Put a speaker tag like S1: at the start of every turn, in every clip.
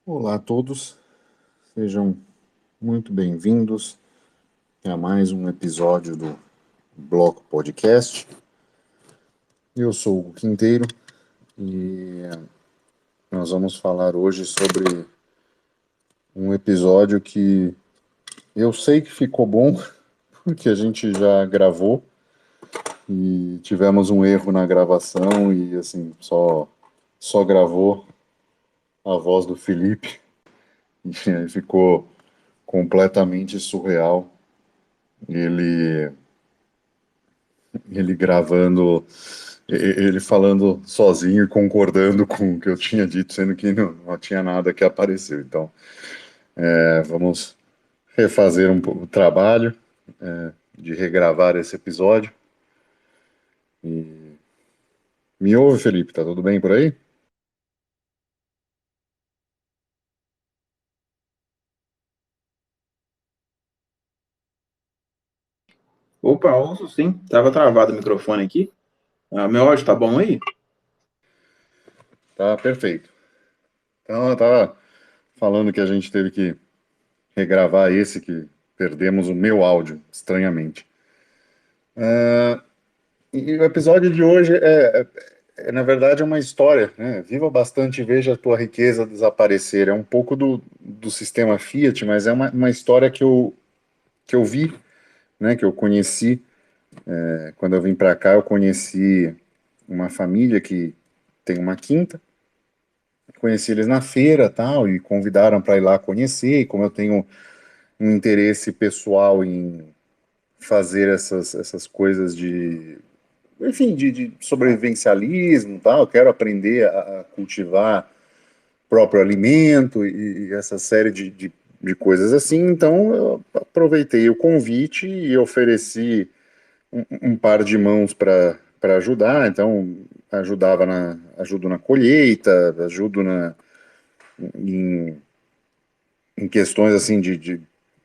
S1: Olá a todos, sejam muito bem-vindos a mais um episódio do Bloco Podcast. Eu sou o Quinteiro e nós vamos falar hoje sobre um episódio que eu sei que ficou bom, porque a gente já gravou e tivemos um erro na gravação e assim, só gravou a voz do Felipe e aí ficou completamente surreal. Ele ele gravando, ele falando sozinho e concordando com o que eu tinha dito, sendo que não tinha nada que apareceu. Então, vamos refazer o trabalho de regravar esse episódio. E me ouve, Felipe, tá tudo bem por aí?
S2: Opa, ouço sim. Tava travado o microfone aqui. Meu áudio tá bom aí?
S1: Tá perfeito. Então, eu tava falando que a gente teve que regravar esse que perdemos o meu áudio, estranhamente. E o episódio de hoje na verdade, é uma história, né? Viva bastante e veja a tua riqueza desaparecer. É um pouco do sistema Fiat, mas é uma história que eu vi, né? Que eu conheci. Quando eu vim para cá, eu conheci uma família que tem uma quinta. Conheci eles na feira, tal, e convidaram para ir lá conhecer. E como eu tenho um interesse pessoal em fazer essas coisas de, enfim, de sobrevivencialismo, tal, eu quero aprender a cultivar próprio alimento e essa série de coisas assim. Então, eu aproveitei o convite e ofereci um par de mãos para ajudar. Então, ajudo na colheita, ajudo em, em questões assim de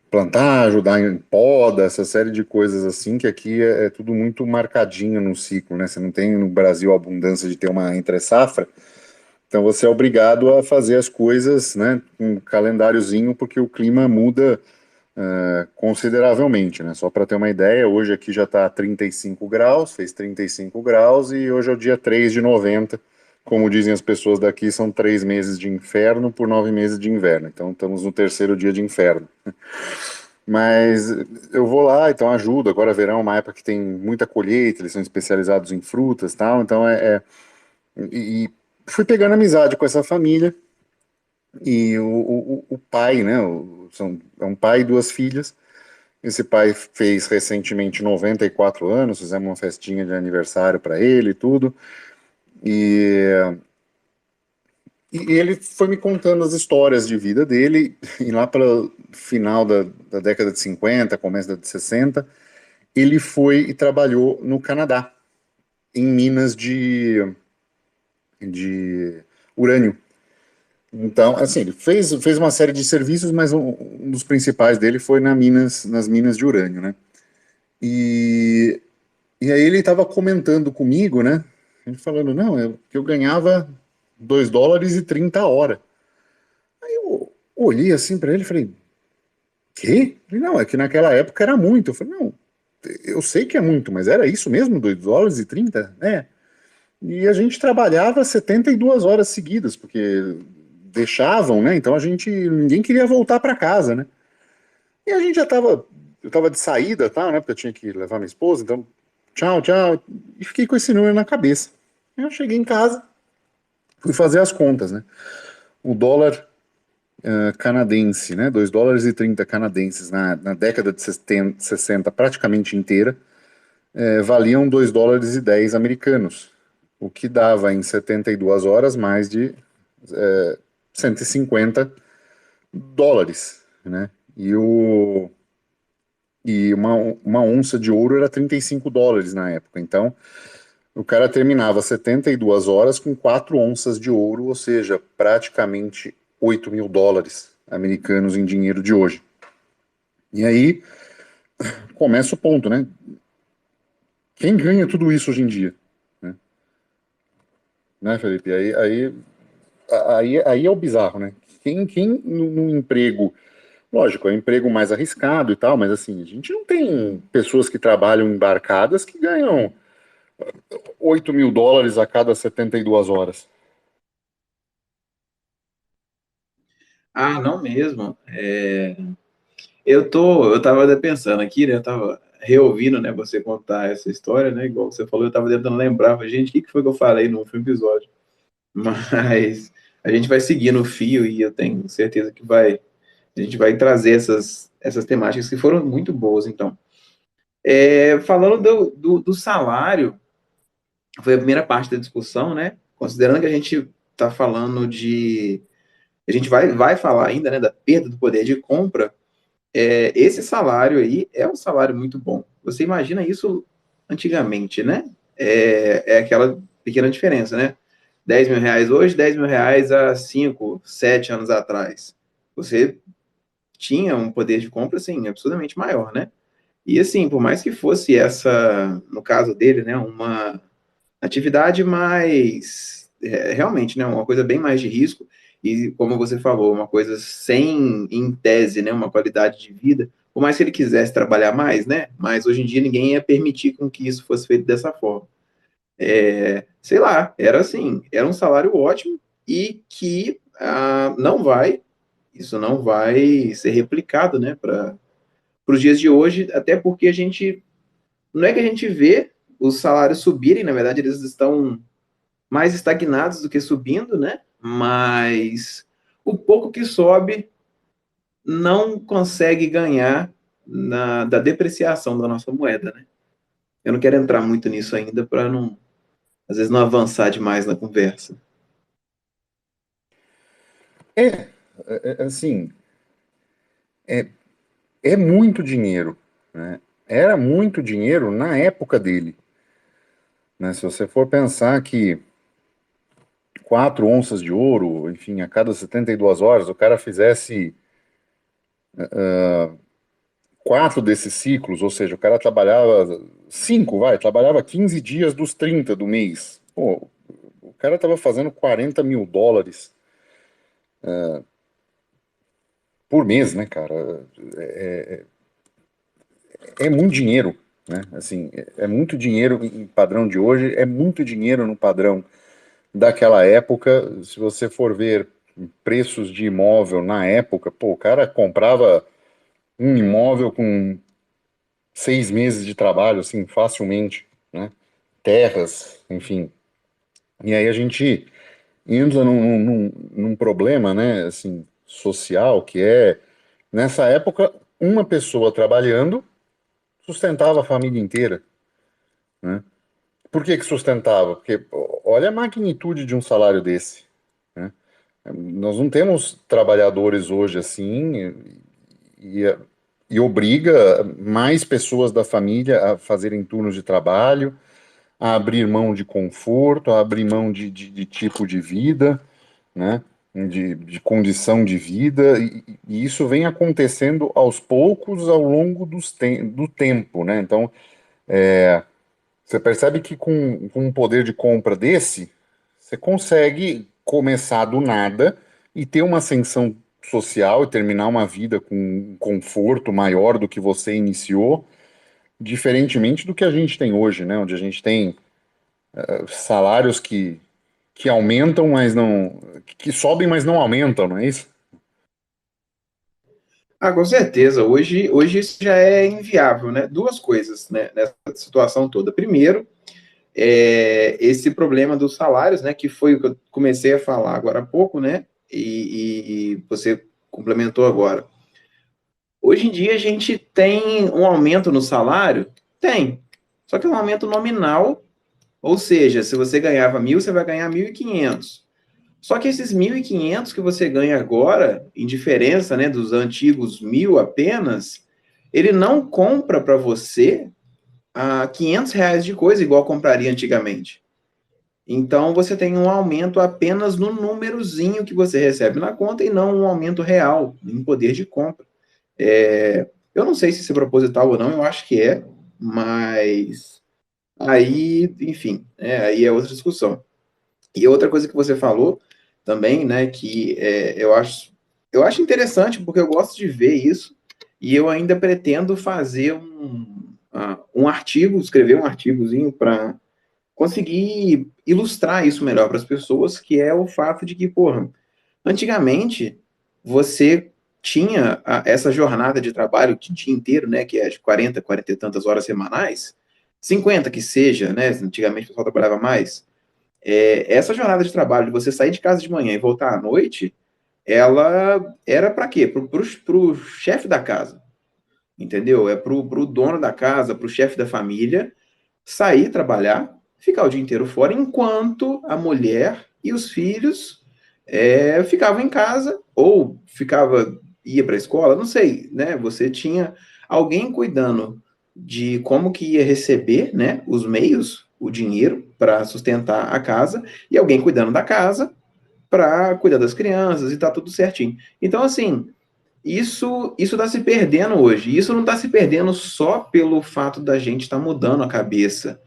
S1: plantar, ajudar em poda, essa série de coisas assim, que aqui é tudo muito marcadinho no ciclo, né? Você não tem no Brasil a abundância de ter uma entre-safra. Então você é obrigado a fazer as coisas, né, com um calendáriozinho, porque o clima muda consideravelmente, né? Só para ter uma ideia, hoje aqui já está 35 graus, fez 35 graus e hoje é o dia 3 de 90. Como dizem as pessoas daqui, são 3 meses de inferno por 9 meses de inverno. Então estamos no terceiro dia de inferno. Mas eu vou lá, então ajudo. Agora verão é uma época que tem muita colheita, eles são especializados em frutas e tal. Então e fui pegando amizade com essa família. E o pai, né? É um pai e duas filhas. Esse pai fez recentemente 94 anos, fizemos uma festinha de aniversário para ele e tudo. E, e ele foi me contando as histórias de vida dele. E lá para o final da década de 50, começo da de 60, ele foi e trabalhou no Canadá, em minas de urânio. Então, assim, ele fez uma série de serviços, mas um dos principais dele foi nas minas de urânio, né? E, e aí ele estava comentando comigo, né? Ele falando, não, que eu ganhava US$ 2,30 a hora. Aí eu olhei assim para ele e falei, quê? Ele, não, é que naquela época era muito. Eu falei, não, eu sei que é muito, mas era isso mesmo, US$ 2,30? É. E a gente trabalhava 72 horas seguidas, porque deixavam, né? Então ninguém queria voltar para casa, né? E a gente eu tava de saída, tá, né? Porque eu tinha que levar minha esposa, então, tchau, tchau. E fiquei com esse número na cabeça. Eu cheguei em casa, fui fazer as contas, né? O dólar canadense, né? US$ 2,30 canadenses na década de 60 praticamente inteira, valiam US$ 2,10 americanos, o que dava em 72 horas mais de 150 dólares, né? E uma onça de ouro era US$ 35 na época. Então, o cara terminava 72 horas com 4 onças de ouro, ou seja, praticamente US$ 8.000 americanos em dinheiro de hoje. E aí começa o ponto, né? Quem ganha tudo isso hoje em dia? Né, né Felipe? Aí é o bizarro, né? Quem num emprego, lógico, é um emprego mais arriscado e tal, mas assim, a gente não tem pessoas que trabalham embarcadas que ganham US$ 8.000 a cada 72 horas.
S2: Ah, não mesmo. Eu tava até pensando aqui, né? Eu tava reouvindo, né, você contar essa história, né? Igual você falou, eu tava tentando lembrar, falei, gente, o que que foi que eu falei no último episódio? Mas a gente vai seguir no fio e eu tenho certeza que a gente vai trazer essas temáticas que foram muito boas, então. Falando do salário, foi a primeira parte da discussão, né? Considerando que a gente está falando de. A gente vai falar ainda, né, da perda do poder de compra. Esse salário aí é um salário muito bom. Você imagina isso antigamente, né? É aquela pequena diferença, né? R$ 10.000 hoje, R$ 10.000 há 5, 7 anos atrás. Você tinha um poder de compra, assim, absurdamente maior, né? E assim, por mais que fosse essa, no caso dele, né, uma atividade mais, realmente, né, uma coisa bem mais de risco, e como você falou, uma coisa sem, em tese, né, uma qualidade de vida, por mais que ele quisesse trabalhar mais, né, mas hoje em dia ninguém ia permitir com que isso fosse feito dessa forma. Sei lá, era assim, era um salário ótimo e que isso não vai ser replicado, né, para os dias de hoje, até porque não é que a gente vê os salários subirem, na verdade eles estão mais estagnados do que subindo, né? Mas o pouco que sobe não consegue ganhar da depreciação da nossa moeda, né? Eu não quero entrar muito nisso ainda para não, às vezes, não avançar demais na conversa.
S1: É, assim, é muito dinheiro, né? Era muito dinheiro na época dele, né? Se você for pensar que 4 onças de ouro, enfim, a cada 72 horas, o cara fizesse quatro desses ciclos, ou seja, o cara trabalhava cinco, trabalhava 15 dias dos 30 do mês. Pô, o cara tava fazendo US$ 40.000 por mês, né, cara? É muito dinheiro, né? Assim, é muito dinheiro em padrão de hoje, é muito dinheiro no padrão daquela época. Se você for ver preços de imóvel na época, pô, o cara comprava um imóvel com 6 meses de trabalho, assim, facilmente, né? Terras, enfim. E aí a gente entra num problema, né, assim, social, que é, nessa época, uma pessoa trabalhando sustentava a família inteira, né? Por que que sustentava? Porque olha a magnitude de um salário desse, né? Nós não temos trabalhadores hoje assim e, e obriga mais pessoas da família a fazerem turnos de trabalho, a abrir mão de conforto, a abrir mão de tipo de vida, né? De condição de vida, e isso vem acontecendo aos poucos ao longo do tempo, né? Então, você percebe que com um poder de compra desse, você consegue começar do nada e ter uma ascensão social e terminar uma vida com um conforto maior do que você iniciou, diferentemente do que a gente tem hoje, né? Onde a gente tem salários que aumentam, mas não, que sobem, mas não aumentam, não é isso?
S2: Ah, com certeza. Hoje isso já é inviável, né? Duas coisas, né, nessa situação toda. Primeiro, esse problema dos salários, né, que foi o que eu comecei a falar agora há pouco, né, e você complementou agora. Hoje em dia a gente tem um aumento no salário? Tem. Só que é um aumento nominal, ou seja, se você ganhava 1.000, você vai ganhar 1.500. Só que esses 1.500 que você ganha agora, em diferença, né, dos antigos 1.000 apenas, ele não compra para você R$ 500 de coisa igual compraria antigamente. Então você tem um aumento apenas no númerozinho que você recebe na conta e não um aumento real em poder de compra. Eu não sei se isso é proposital ou não, eu acho que é, mas aí, enfim, aí é outra discussão. E outra coisa que você falou também, né, que eu acho eu acho interessante porque eu gosto de ver isso e eu ainda pretendo fazer um artigo, escrever um artigozinho para conseguir ilustrar isso melhor para as pessoas, que é o fato de que, porra, antigamente você tinha essa jornada de trabalho de dia inteiro, né, que é de 40 e tantas horas semanais, 50 que seja, né, antigamente o pessoal trabalhava mais, essa jornada de trabalho, de você sair de casa de manhã e voltar à noite, ela era para quê? Pro chefe da casa, entendeu? É pro dono da casa, pro chefe da família, sair trabalhar, ficar o dia inteiro fora, enquanto a mulher e os filhos ficavam em casa, ou ia para a escola, não sei, né? Você tinha alguém cuidando de como que ia receber, né, os meios, o dinheiro para sustentar a casa, e alguém cuidando da casa para cuidar das crianças e tá tudo certinho. Então, assim, isso está se perdendo hoje. Isso não está se perdendo só pelo fato da gente estar mudando a cabeça.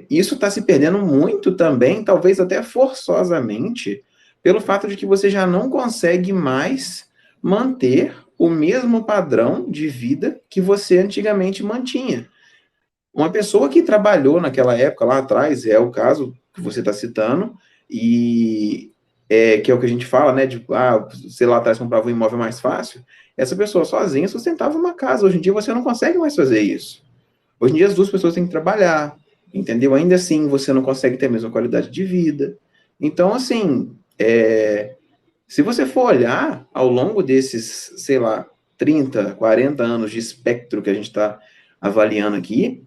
S2: Isso está se perdendo muito também, talvez até forçosamente, pelo fato de que você já não consegue mais manter o mesmo padrão de vida que você antigamente mantinha. Uma pessoa que trabalhou naquela época lá atrás, é o caso que você está citando, e que é o que a gente fala, né? De, sei lá, atrás comprava um imóvel mais fácil. Essa pessoa sozinha sustentava uma casa. Hoje em dia você não consegue mais fazer isso. Hoje em dia as duas pessoas têm que trabalhar, entendeu? Ainda assim você não consegue ter a mesma qualidade de vida. Então, assim, se você for olhar ao longo desses, sei lá, 30, 40 anos de espectro que a gente está avaliando aqui,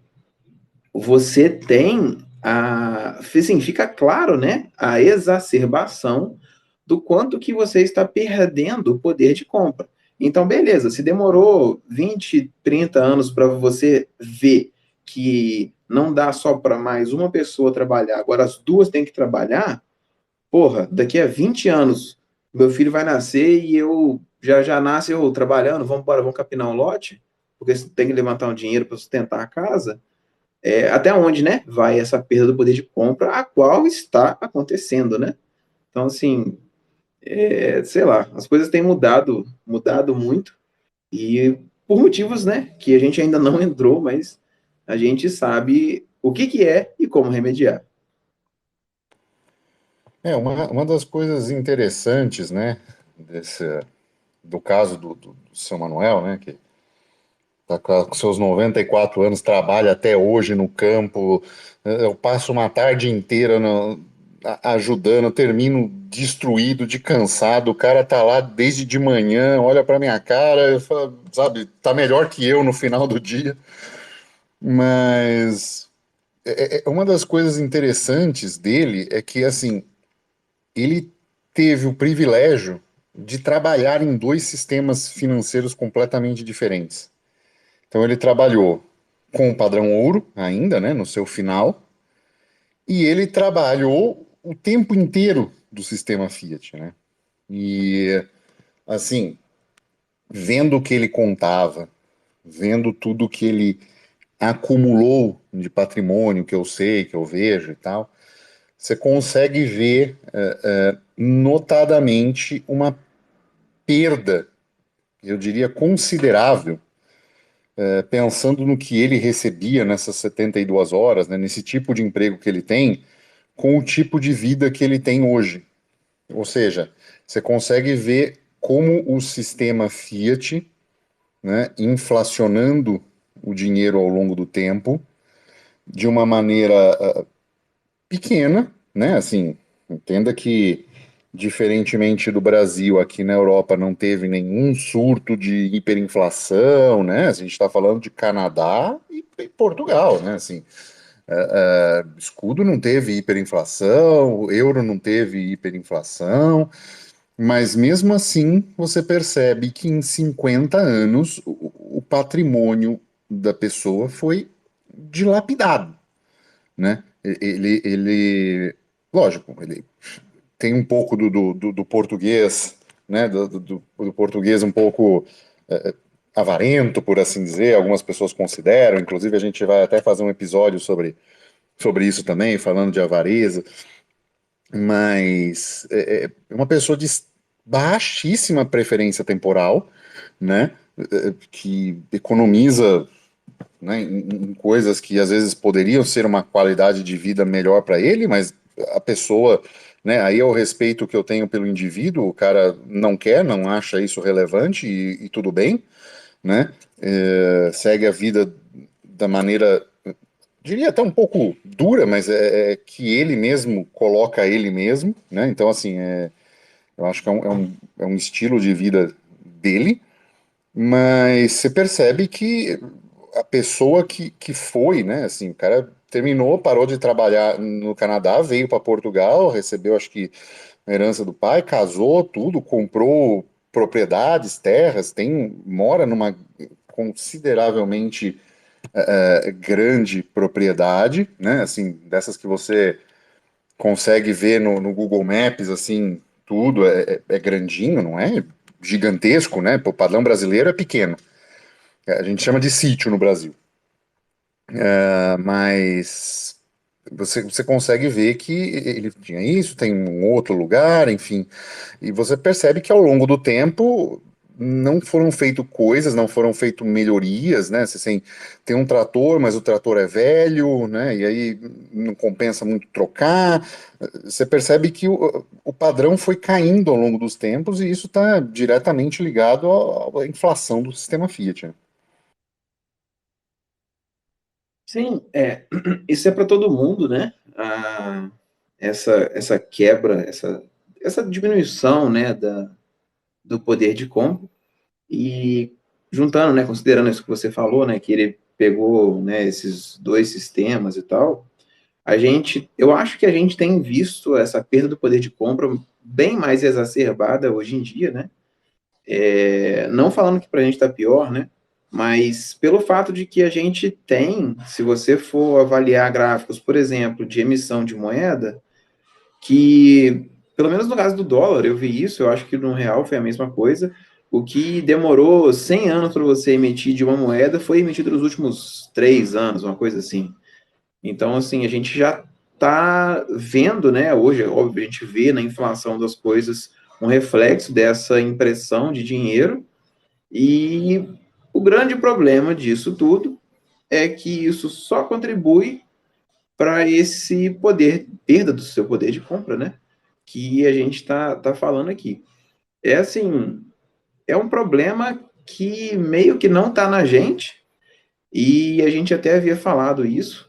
S2: você tem assim, fica claro, né, a exacerbação do quanto que você está perdendo o poder de compra. Então, beleza, se demorou 20, 30 anos para você ver que não dá só para mais uma pessoa trabalhar, agora as duas têm que trabalhar, porra, daqui a 20 anos meu filho vai nascer e eu já nasce eu trabalhando, vamos embora, vamos capinar um lote, porque tem que levantar um dinheiro para sustentar a casa. Até onde, né, vai essa perda do poder de compra, a qual está acontecendo, né? Então, assim, sei lá, as coisas têm mudado muito, e por motivos, né, que a gente ainda não entrou, mas a gente sabe o que que é e como remediar.
S1: Uma das coisas interessantes, né, desse, do caso do seu Manuel, né, que está com seus 94 anos, trabalha até hoje no campo, eu passo uma tarde inteira ajudando, eu termino destruído, de cansado, o cara tá lá desde de manhã, olha para minha cara, eu falo, sabe, tá melhor que eu no final do dia, mas uma das coisas interessantes dele é que, assim, ele teve o privilégio de trabalhar em dois sistemas financeiros completamente diferentes. Então ele trabalhou com o padrão ouro ainda, né, no seu final, e ele trabalhou o tempo inteiro do sistema Fiat, né? E assim, vendo o que ele contava, vendo tudo que ele acumulou de patrimônio que eu sei, que eu vejo e tal, você consegue ver notadamente uma perda, eu diria considerável, pensando no que ele recebia nessas 72 horas, né, nesse tipo de emprego que ele tem, com o tipo de vida que ele tem hoje. Ou seja, você consegue ver como o sistema Fiat, né, inflacionando o dinheiro ao longo do tempo, de uma maneira pequena, né? Assim, entenda que, diferentemente do Brasil, aqui na Europa não teve nenhum surto de hiperinflação, né? A gente está falando de Canadá e Portugal, né? Assim, escudo não teve hiperinflação, o euro não teve hiperinflação, mas mesmo assim você percebe que em 50 anos o patrimônio da pessoa foi dilapidado, né? Lógico, ele tem um pouco do português, né? Do português um pouco avarento, por assim dizer, algumas pessoas consideram, inclusive a gente vai até fazer um episódio sobre isso também, falando de avareza, mas uma pessoa baixíssima preferência temporal, né? Que economiza, né, em coisas que às vezes poderiam ser uma qualidade de vida melhor para ele, mas a pessoa, né, aí é o respeito que eu tenho pelo indivíduo, o cara não quer, não acha isso relevante e tudo bem, né? Segue a vida da maneira, diria até um pouco dura, mas é que ele mesmo coloca ele mesmo, né? Então, assim, eu acho que é um estilo de vida dele, mas você percebe que a pessoa que foi, né? Assim, o cara terminou, parou de trabalhar no Canadá, veio para Portugal, recebeu, acho que, a herança do pai, casou, tudo, comprou propriedades, terras, mora numa consideravelmente grande propriedade, né? Assim, dessas que você consegue ver no Google Maps, assim, tudo é grandinho, não é gigantesco, né? O padrão brasileiro é pequeno. A gente chama de sítio no Brasil. Mas você consegue ver que ele tinha isso, tem um outro lugar, enfim. E você percebe que ao longo do tempo não foram feitas coisas, não foram feitas melhorias, né? Você tem um trator, mas o trator é velho, né? E aí não compensa muito trocar. Você percebe que o padrão foi caindo ao longo dos tempos e isso está diretamente ligado à inflação do sistema Fiat, né?
S2: Sim, isso é para todo mundo, né? Essa quebra, essa diminuição, né, do poder de compra. E juntando, né, considerando isso que você falou, né, que ele pegou, né, esses dois sistemas e tal, eu acho que a gente tem visto essa perda do poder de compra bem mais exacerbada hoje em dia, né? Não falando que para a gente está pior, né? Mas pelo fato de que a gente tem, se você for avaliar gráficos, por exemplo, de emissão de moeda, que, pelo menos no caso do dólar, eu vi isso, eu acho que no real foi a mesma coisa. O que demorou 100 anos para você emitir de uma moeda foi emitido nos últimos 3 anos, uma coisa assim. Então, assim, a gente já está vendo, né? Hoje, é óbvio, a gente vê na inflação das coisas um reflexo dessa impressão de dinheiro. E o grande problema disso tudo é que isso só contribui para esse poder, perda do seu poder de compra, né? Que a gente tá falando aqui. É assim, é um problema que meio que não está na gente, e a gente até havia falado isso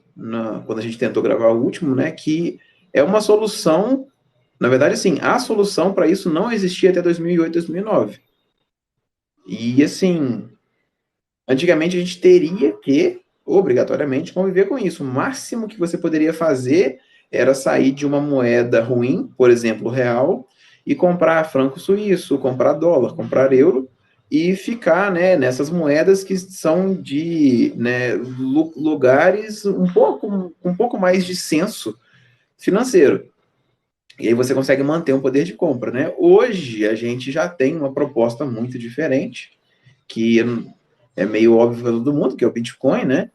S2: quando a gente tentou gravar o último, né? Que é uma solução, na verdade, assim, a solução para isso não existia até 2008, 2009. E assim, antigamente a gente teria que, obrigatoriamente, conviver com isso. O máximo que você poderia fazer era sair de uma moeda ruim, por exemplo, o real, e comprar franco suíço, comprar dólar, comprar euro, e ficar, né, nessas moedas que são de, né, lugares um pouco mais de senso financeiro. E aí você consegue manter um poder de compra, né? Hoje a gente já tem uma proposta muito diferente, que é meio óbvio para todo mundo, que é o Bitcoin, né?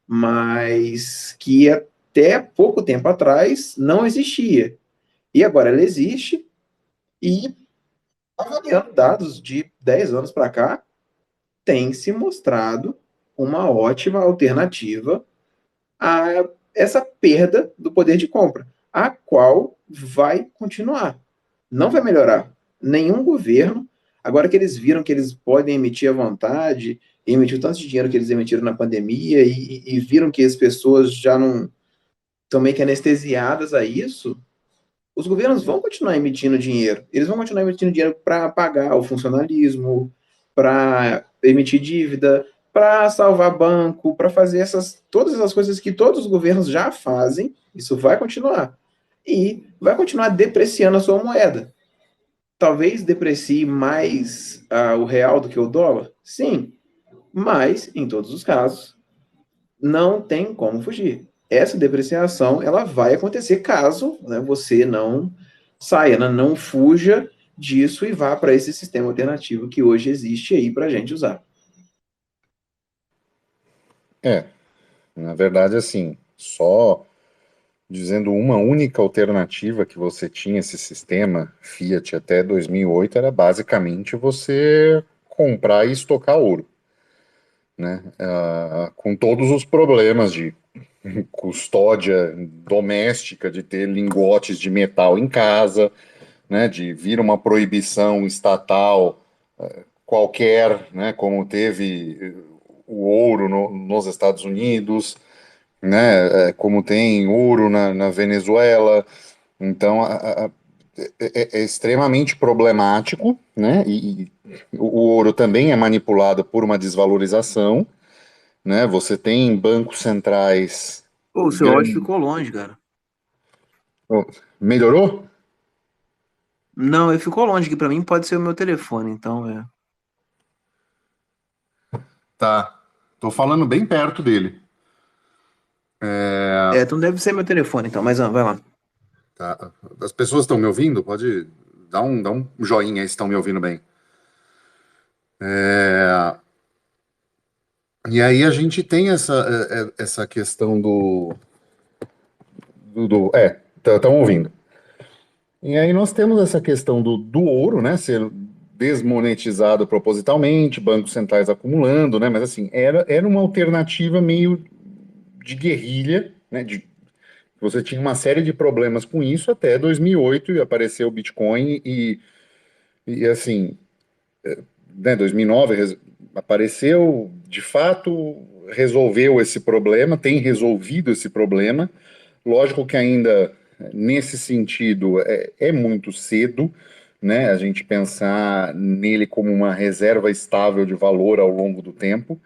S2: Mas que até pouco tempo atrás não existia. E agora ela existe, e avaliando dados de 10 anos para cá, tem se mostrado uma ótima alternativa a essa perda do poder de compra, a qual vai continuar. Não vai melhorar. Nenhum governo, agora que eles viram que eles podem emitir à vontade, emitir tanto de dinheiro que eles emitiram na pandemia, e viram que as pessoas já não estão meio que anestesiadas a isso, os governos vão continuar emitindo dinheiro. Eles vão continuar emitindo dinheiro para pagar o funcionalismo, para emitir dívida, para salvar banco, para fazer todas essas coisas que todos os governos já fazem. Isso vai continuar. E vai continuar depreciando a sua moeda. Talvez deprecie mais o real do que o dólar? Sim, mas, em todos os casos, não tem como fugir. Essa depreciação ela vai acontecer caso, né, você não saia, né, não fuja disso e vá para esse sistema alternativo que hoje existe aí para a gente usar.
S1: É, na verdade, assim, só dizendo uma única alternativa que você tinha esse sistema Fiat até 2008 era basicamente você comprar e estocar ouro, né? Com todos os problemas de custódia doméstica, de ter lingotes de metal em casa, né? De vir uma proibição estatal qualquer, né? Como teve o ouro nos Estados Unidos, né? Como tem ouro na Venezuela. Então, é extremamente problemático, né? E o ouro também é manipulado por uma desvalorização, né? Você tem bancos centrais
S2: Pô, o seu áudio
S1: grandes.
S2: ficou longe, cara.
S1: Oh, melhorou?
S2: Não, ele ficou longe, que pra mim pode ser o meu telefone, então é.
S1: Tá. Tô falando bem perto dele.
S2: É, então deve ser meu telefone, então, mas vai lá.
S1: Tá. As pessoas estão me ouvindo? Pode dar um joinha aí se estão me ouvindo bem. É, e aí a gente tem essa questão estão ouvindo. E aí nós temos essa questão do ouro, né, ser desmonetizado propositalmente, bancos centrais acumulando, né, mas assim, era uma alternativa meio de guerrilha, né, você tinha uma série de problemas com isso até 2008 e apareceu o Bitcoin e assim, né, 2009 apareceu, de fato, resolveu esse problema, tem resolvido esse problema. Lógico que ainda nesse sentido é muito cedo, né? A gente pensar nele como uma reserva estável de valor ao longo do tempo.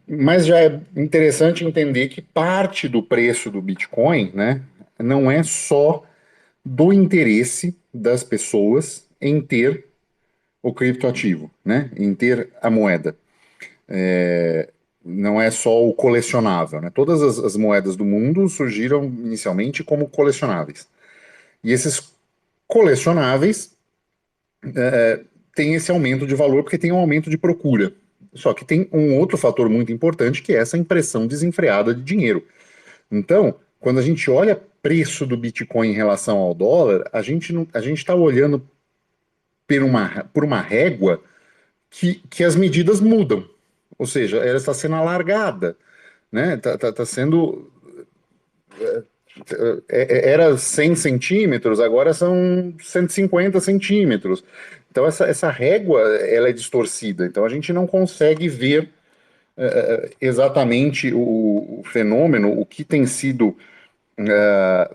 S1: Mas já é interessante entender que parte do preço do Bitcoin, né, não é só do interesse das pessoas em ter o criptoativo, né, em ter a moeda. Não é só o colecionável, né? Todas as moedas do mundo surgiram inicialmente como colecionáveis. E esses colecionáveis têm esse aumento de valor porque tem um aumento de procura. Só que tem um outro fator muito importante que é essa impressão desenfreada de dinheiro. Então, quando a gente olha preço do Bitcoin em relação ao dólar, a gente está olhando por uma régua que as medidas mudam. Ou seja, ela está sendo alargada, né? Tá sendo era 100 centímetros, agora são 150 centímetros. Então, essa régua ela é distorcida. Então, a gente não consegue ver exatamente o fenômeno, o que tem sido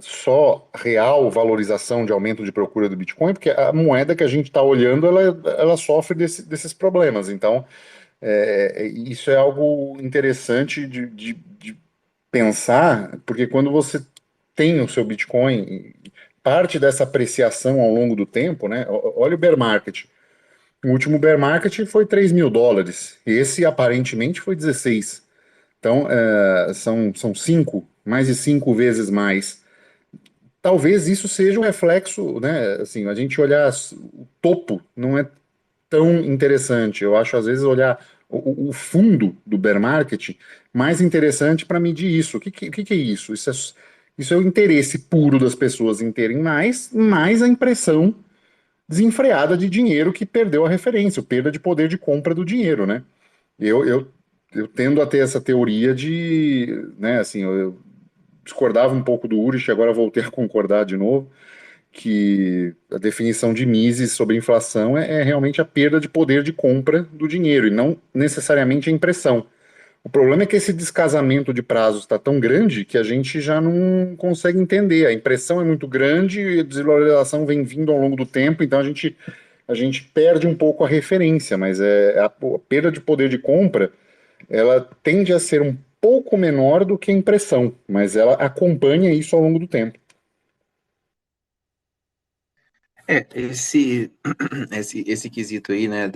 S1: só real valorização de aumento de procura do Bitcoin, porque a moeda que a gente está olhando, ela sofre desses problemas. Então, isso é algo interessante de pensar, porque quando você tem o seu Bitcoin, parte dessa apreciação ao longo do tempo, né? Olha o bear market. O último bear market foi US$ 3.000. Esse aparentemente foi 16. Então, são mais de 5 vezes mais. Talvez isso seja um reflexo, né? Assim, a gente olhar o topo não é tão interessante. Eu acho, às vezes, olhar o fundo do bear market mais interessante para medir isso. O que é isso? Isso é o interesse puro das pessoas em terem mais a impressão desenfreada de dinheiro que perdeu a referência, a perda de poder de compra do dinheiro, né? Eu, eu, eu tendo a ter essa teoria de, né, assim, eu discordava um pouco do Urich, agora voltei a concordar de novo, que a definição de Mises sobre inflação é realmente a perda de poder de compra do dinheiro e não necessariamente a impressão. O problema é que esse descasamento de prazos está tão grande que a gente já não consegue entender. A impressão é muito grande e a desvalorização vem vindo ao longo do tempo, então a gente perde um pouco a referência, mas a perda de poder de compra ela tende a ser um pouco menor do que a impressão, mas ela acompanha isso ao longo do tempo.
S2: Esse, esse quesito aí, né,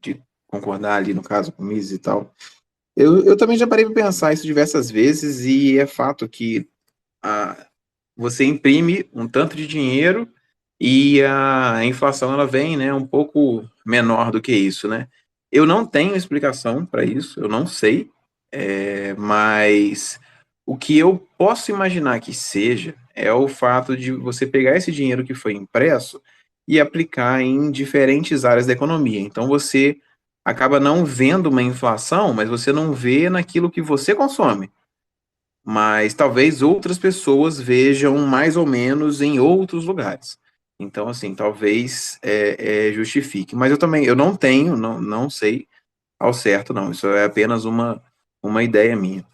S2: de concordar ali, no caso, com o Mises e tal, eu também já parei para pensar isso diversas vezes e é fato que você imprime um tanto de dinheiro e a inflação ela vem, né, um pouco menor do que isso, né? Eu não tenho explicação para isso, eu não sei, mas O que eu posso imaginar que seja é o fato de você pegar esse dinheiro que foi impresso e aplicar em diferentes áreas da economia. Então você acaba não vendo uma inflação, mas você não vê naquilo que você consome. Mas talvez outras pessoas vejam mais ou menos em outros lugares. Então, assim, talvez justifique. Mas eu também, eu não tenho, não sei ao certo, não. Isso é apenas uma ideia minha.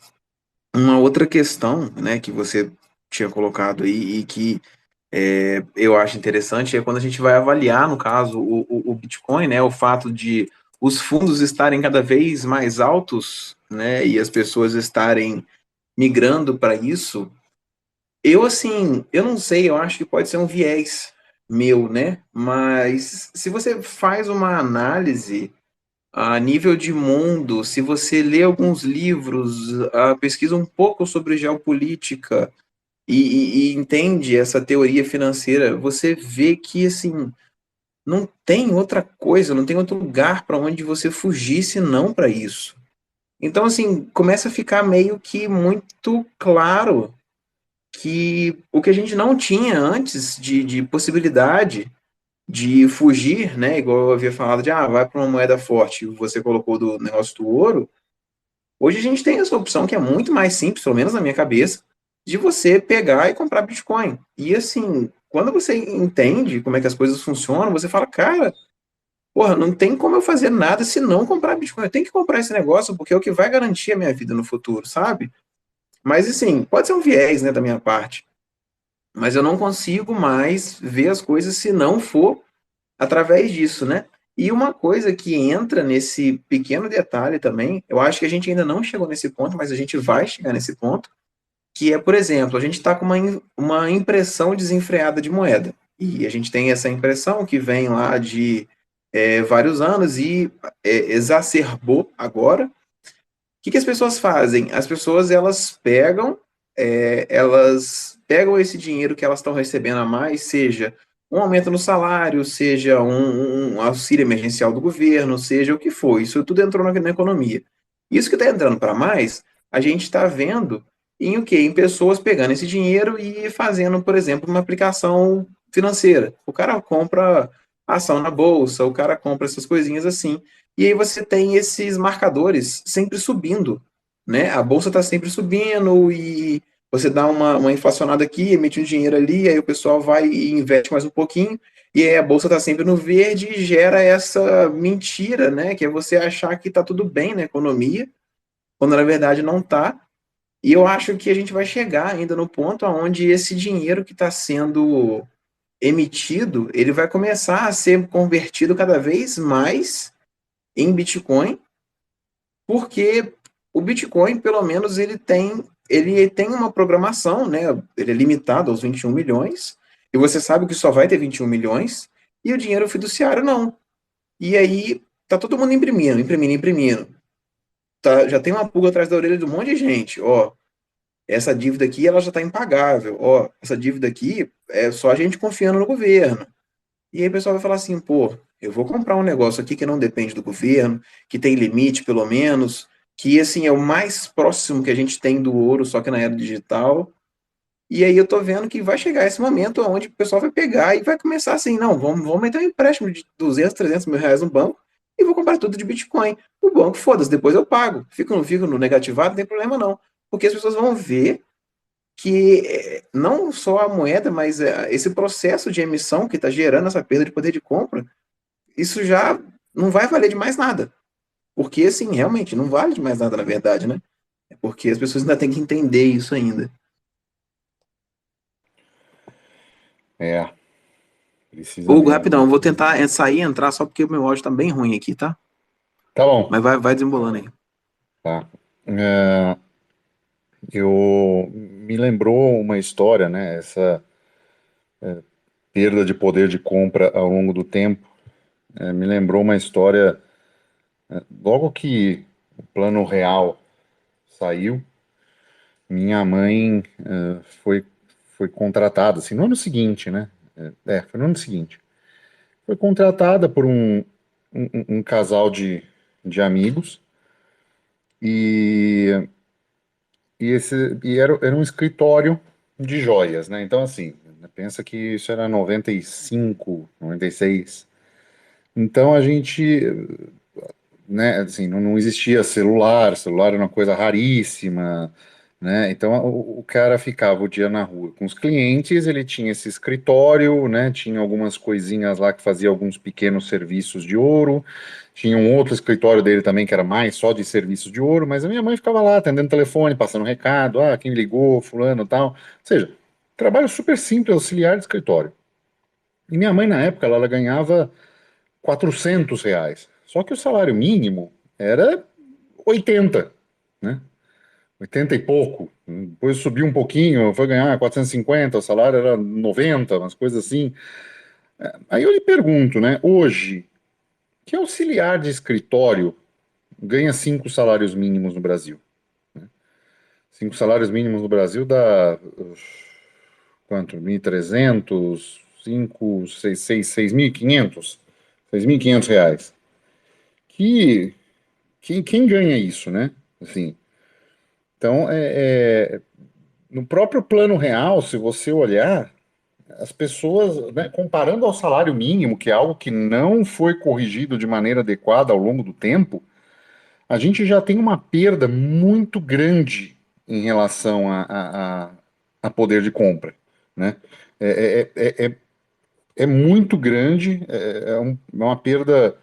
S2: Uma outra questão, né, que você tinha colocado aí e que eu acho interessante é quando a gente vai avaliar, no caso, o Bitcoin, né, o fato de os fundos estarem cada vez mais altos, né, e as pessoas estarem migrando para isso. Eu, assim, eu não sei, eu acho que pode ser um viés meu, né, mas se você faz uma análise a nível de mundo, se você lê alguns livros, pesquisa um pouco sobre geopolítica e entende essa teoria financeira, você vê que, assim, não tem outra coisa, não tem outro lugar para onde você fugir senão para isso. Então, assim, começa a ficar meio que muito claro que o que a gente não tinha antes de possibilidade de fugir, né? Igual eu havia falado de, vai para uma moeda forte, você colocou do negócio do ouro. Hoje a gente tem essa opção que é muito mais simples, pelo menos na minha cabeça, de você pegar e comprar Bitcoin. E assim, quando você entende como é que as coisas funcionam, você fala, cara, porra, não tem como eu fazer nada se não comprar Bitcoin. Eu tenho que comprar esse negócio porque é o que vai garantir a minha vida no futuro, sabe? Mas assim, pode ser um viés, né, da minha parte. Mas eu não consigo mais ver as coisas se não for através disso, né? E uma coisa que entra nesse pequeno detalhe também, eu acho que a gente ainda não chegou nesse ponto, mas a gente vai chegar nesse ponto, que é, por exemplo, a gente está com uma impressão desenfreada de moeda. E a gente tem essa impressão que vem lá de vários anos e exacerbou agora. O que as pessoas fazem? As pessoas elas pegam esse dinheiro que elas estão recebendo a mais, seja um aumento no salário, seja um auxílio emergencial do governo, seja o que for. Isso tudo entrou na economia. Isso que está entrando para mais, a gente está vendo em o quê? Em pessoas pegando esse dinheiro e fazendo, por exemplo, uma aplicação financeira. O cara compra ação na bolsa, o cara compra essas coisinhas assim. E aí você tem esses marcadores sempre subindo, né? A bolsa está sempre subindo e você dá uma inflacionada aqui, emite um dinheiro ali, aí o pessoal vai e investe mais um pouquinho, e aí a bolsa está sempre no verde e gera essa mentira, né? Que é você achar que está tudo bem na economia, quando na verdade não está. E eu acho que a gente vai chegar ainda no ponto onde esse dinheiro que está sendo emitido, ele vai começar a ser convertido cada vez mais em Bitcoin, porque o Bitcoin, pelo menos, ele tem uma programação, né? Ele é limitado aos 21 milhões, e você sabe que só vai ter 21 milhões, e o dinheiro fiduciário não. E aí tá todo mundo imprimindo, imprimindo, imprimindo. Tá, já tem uma pulga atrás da orelha de um monte de gente. Ó, essa dívida aqui ela já está impagável. Ó, essa dívida aqui é só a gente confiando no governo. E aí o pessoal vai falar assim, pô, eu vou comprar um negócio aqui que não depende do governo, que tem limite pelo menos, que assim é o mais próximo que a gente tem do ouro, só que na era digital. E aí eu tô vendo que vai chegar esse momento onde o pessoal vai pegar e vai começar assim, não, vamos meter um empréstimo de 200, 300 mil reais no banco e vou comprar tudo de Bitcoin. O banco, foda-se, depois eu pago. Fico no negativado, não tem problema não. Porque as pessoas vão ver que não só a moeda, mas esse processo de emissão que está gerando essa perda de poder de compra, isso já não vai valer de mais nada. Porque, assim, realmente, não vale de mais nada, na verdade, né? É porque as pessoas ainda têm que entender isso ainda.
S1: É, precisa
S2: Hugo,
S1: mesmo.
S2: rapidão, vou tentar sair e entrar só porque o meu áudio tá bem ruim aqui, tá?
S1: Tá bom,
S2: Mas vai desembolando aí.
S1: tá. É, eu me lembrou uma história, né? Essa perda de poder de compra ao longo do tempo. Me lembrou uma história. Logo que o Plano Real saiu, minha mãe foi contratada, assim, no ano seguinte, né? Foi no ano seguinte. Foi contratada por um casal de amigos e era um escritório de joias, né? Então, assim, pensa que isso era 95, 96. Então, a gente, né, assim, não existia celular era uma coisa raríssima, né? Então, o cara ficava o dia na rua com os clientes, ele tinha esse escritório, né? Tinha algumas coisinhas lá que fazia alguns pequenos serviços de ouro. Tinha um outro escritório dele também que era mais só de serviços de ouro, mas a minha mãe ficava lá atendendo telefone, passando recado, quem ligou, fulano, tal. Ou seja, trabalho super simples, auxiliar de escritório. E minha mãe, na época, ela ganhava R$ 400. Só que o salário mínimo era 80, né? 80 e pouco. Depois subiu um pouquinho, foi ganhar 450, o salário era 90, umas coisas assim. Aí eu lhe pergunto, né? Hoje, que auxiliar de escritório ganha 5 salários mínimos no Brasil? 5 salários mínimos no Brasil dá quanto? 1.300, 5, 6.500? R$ 6.500. Que, quem ganha isso, né? Assim, então, no próprio plano real, se você olhar, as pessoas, né, comparando ao salário mínimo, que é algo que não foi corrigido de maneira adequada ao longo do tempo, a gente já tem uma perda muito grande em relação a poder de compra, né? É, é muito grande, é uma perda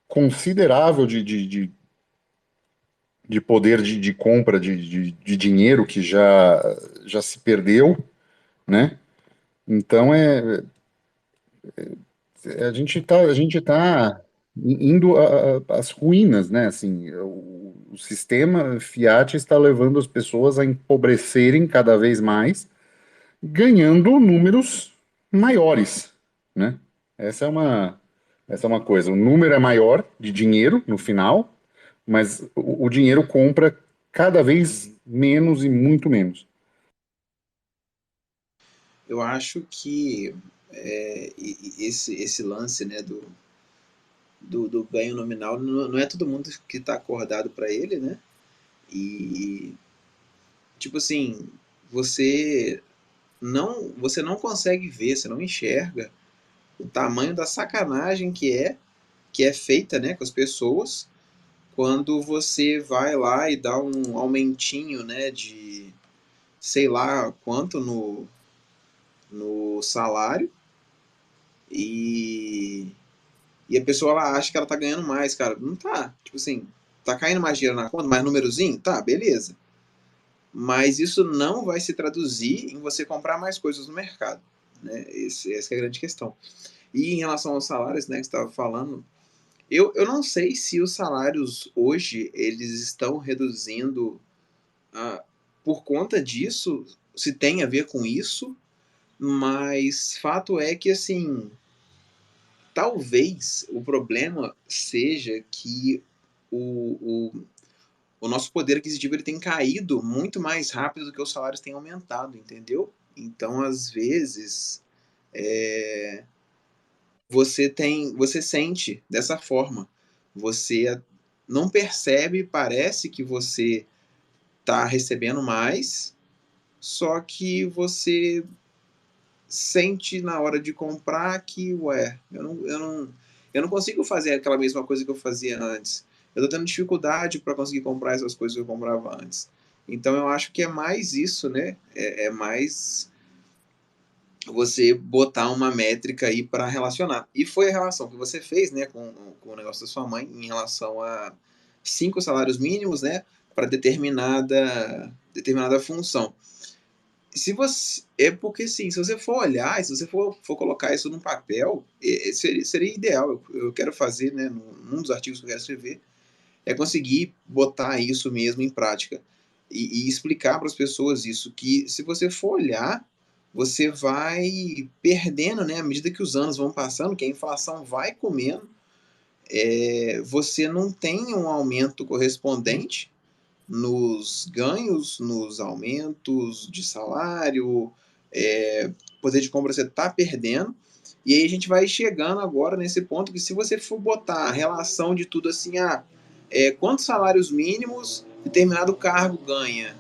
S1: considerável de poder de compra de dinheiro que já se perdeu, né? Então a gente tá indo às ruínas, né? Assim, o sistema Fiat está levando as pessoas a empobrecerem cada vez mais, ganhando números maiores, né? Essa é uma, essa é uma coisa. O número é maior de dinheiro no final, mas o dinheiro compra cada vez menos e muito menos.
S2: Eu acho que esse lance, né, do ganho nominal não é todo mundo que está acordado para ele, né? E tipo assim, você você não consegue ver, você não enxerga o tamanho da sacanagem que é feita, né, com as pessoas quando você vai lá e dá um aumentinho, né, de sei lá quanto no salário e, e a pessoa ela acha que ela tá ganhando mais, cara. Não tá. Tipo assim, tá caindo mais dinheiro na conta, mais númerozinho? Tá, beleza. Mas isso não vai se traduzir em você comprar mais coisas no mercado. Né? Essa é a grande questão. E em relação aos salários, né, que você estava falando, eu não sei se os salários hoje eles estão reduzindo por conta disso, se tem a ver com isso, mas fato é que assim, talvez o problema seja que o, o nosso poder aquisitivo ele tem caído muito mais rápido do que os salários têm aumentado, entendeu? Então, às vezes, você sente dessa forma. Você não percebe, parece que você está recebendo mais, só que você sente na hora de comprar que, ué, eu não consigo fazer aquela mesma coisa que eu fazia antes. Eu tô tendo dificuldade para conseguir comprar essas coisas que eu comprava antes. Então eu acho que é mais isso, né? É mais você botar uma métrica aí para relacionar. E foi a relação que você fez, né, com o negócio da sua mãe em relação a 5 salários mínimos, né, para determinada função. Se você é porque sim, se você for olhar, se você for colocar isso num papel, seria ideal. Eu quero fazer, né, num dos artigos que eu quero escrever, é conseguir botar isso mesmo em prática e explicar para as pessoas isso, que se você for olhar, você vai perdendo, né, à medida que os anos vão passando, que a inflação vai comendo, você não tem um aumento correspondente nos ganhos, nos aumentos de salário, poder de compra você está perdendo. E aí a gente vai chegando agora nesse ponto que se você for botar a relação de tudo assim, quantos salários mínimos determinado cargo ganha?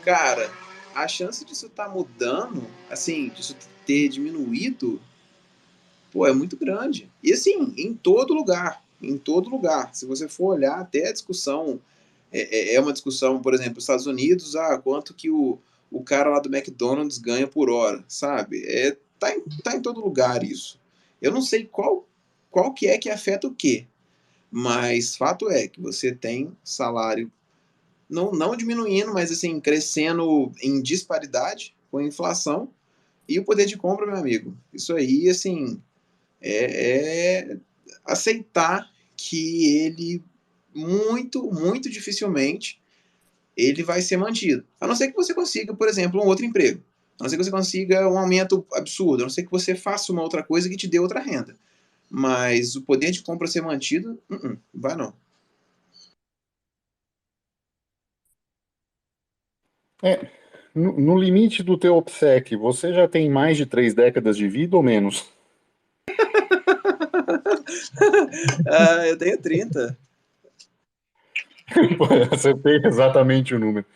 S2: Cara, a chance disso estar mudando, assim, disso ter diminuído, pô, é muito grande. E assim, em todo lugar, em todo lugar. Se você for olhar, até a discussão, é uma discussão, por exemplo, nos Estados Unidos, quanto que o cara lá do McDonald's ganha por hora, sabe? Tá em todo lugar isso. Eu não sei qual que afeta o quê, mas fato é que você tem salário não diminuindo, mas assim, crescendo em disparidade com a inflação e o poder de compra, meu amigo. Isso aí, assim, é aceitar que ele muito dificilmente ele vai ser mantido. A não ser que você consiga, por exemplo, um outro emprego. A não ser que você consiga um aumento absurdo. A não ser que você faça uma outra coisa que te dê outra renda. Mas o poder de compra ser mantido, vai não.
S1: É, no limite do teu obséquio, você já tem mais de 3 décadas de vida ou menos?
S2: Eu tenho 30.
S1: Acertei exatamente o número.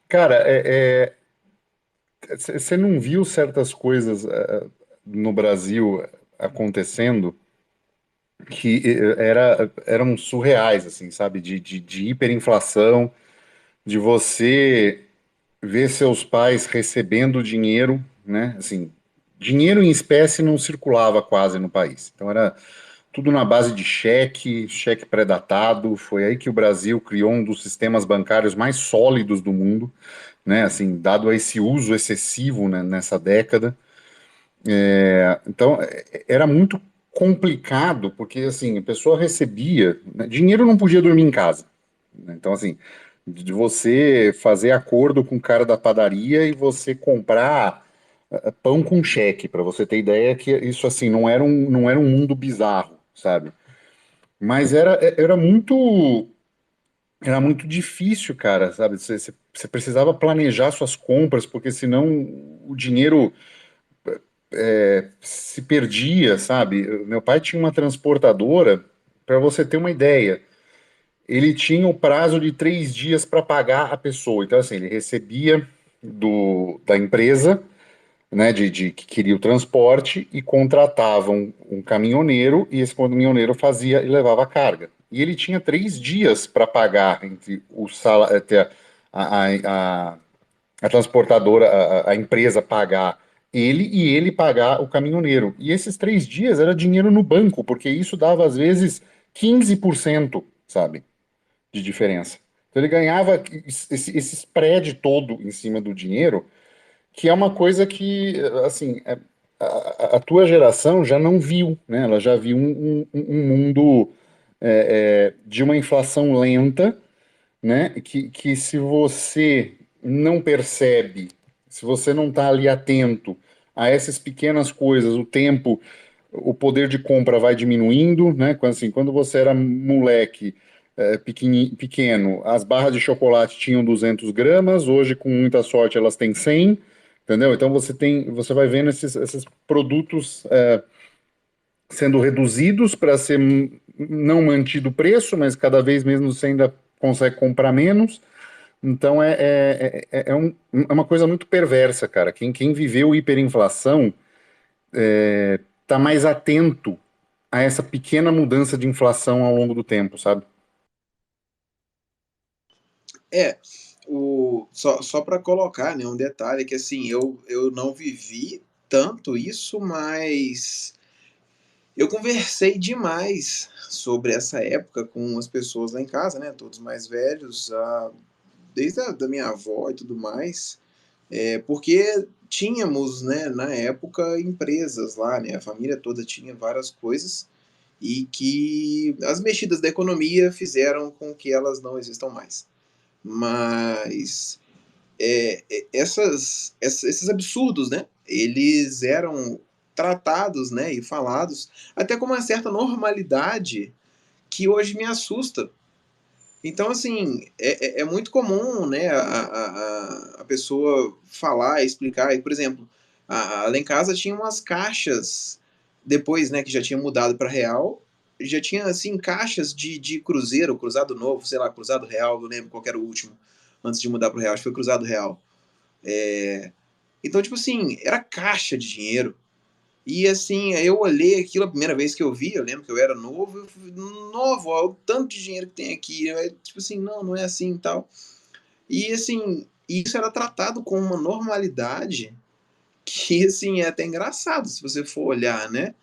S1: Cara, você não viu certas coisas no Brasil acontecendo que eram surreais, assim, sabe? De hiperinflação, de você ver seus pais recebendo dinheiro, né? Assim, dinheiro em espécie não circulava quase no país. Então era tudo na base de cheque, cheque pré-datado. Foi aí que o Brasil criou um dos sistemas bancários mais sólidos do mundo, né? Assim, dado a esse uso excessivo, né, nessa década. Então, era muito complicado, porque assim, a pessoa recebia, né, dinheiro não podia dormir em casa, né? Então, assim, de você fazer acordo com o cara da padaria e você comprar pão com cheque, para você ter ideia que isso assim não era um mundo bizarro, sabe? Mas era muito difícil, cara, sabe? Você precisava planejar suas compras, porque senão o dinheiro se perdia, sabe? Meu pai tinha uma transportadora, para você ter uma ideia, ele tinha o prazo de 3 dias para pagar a pessoa. Então, assim, ele recebia da empresa, né, que queria o transporte e contratava um caminhoneiro e esse caminhoneiro fazia e levava a carga. E ele tinha 3 dias para pagar entre o salário, a, a, a transportadora, a empresa pagar ele e ele pagar o caminhoneiro. E esses 3 dias era dinheiro no banco, porque isso dava às vezes 15%, sabe, de diferença. Então ele ganhava esse spread todo em cima do dinheiro, que é uma coisa que, assim, a tua geração já não viu, né? Ela já viu um mundo de uma inflação lenta, né? Que se você não percebe, se você não está ali atento a essas pequenas coisas, o poder de compra vai diminuindo, né? Quando você era moleque, pequeno, as barras de chocolate tinham 200 gramas, hoje, com muita sorte, elas têm 100, entendeu? Então você vai vendo esses produtos sendo reduzidos para ser não mantido o preço, mas cada vez mesmo você ainda consegue comprar menos. Então é uma coisa muito perversa, cara. Quem viveu hiperinflação está mais atento a essa pequena mudança de inflação ao longo do tempo, sabe?
S2: É, só para colocar, né, um detalhe que assim, eu não vivi tanto isso, mas eu conversei demais sobre essa época com as pessoas lá em casa, né, todos mais velhos, desde da minha avó e tudo mais, porque tínhamos, né, na época, empresas lá, né, a família toda tinha várias coisas e que as mexidas da economia fizeram com que elas não existam mais. Mas esses absurdos, né? Eles eram tratados, né, e falados até com uma certa normalidade que hoje me assusta. Então, assim, é muito comum, né, a pessoa falar, explicar. E, por exemplo, lá em casa tinha umas caixas, depois, né, que já tinha mudado para real, já tinha, assim, caixas de cruzeiro, cruzado novo, sei lá, cruzado real, não lembro qual era o último, antes de mudar para o real, acho que foi cruzado real. Então, tipo assim, era caixa de dinheiro. E assim, eu olhei aquilo a primeira vez que eu vi, eu lembro que eu era novo, eu falei, novo, ó, o tanto de dinheiro que tem aqui. Tipo assim, não, não é assim e tal. E assim, isso era tratado com uma normalidade que assim, é até engraçado se você for olhar, né?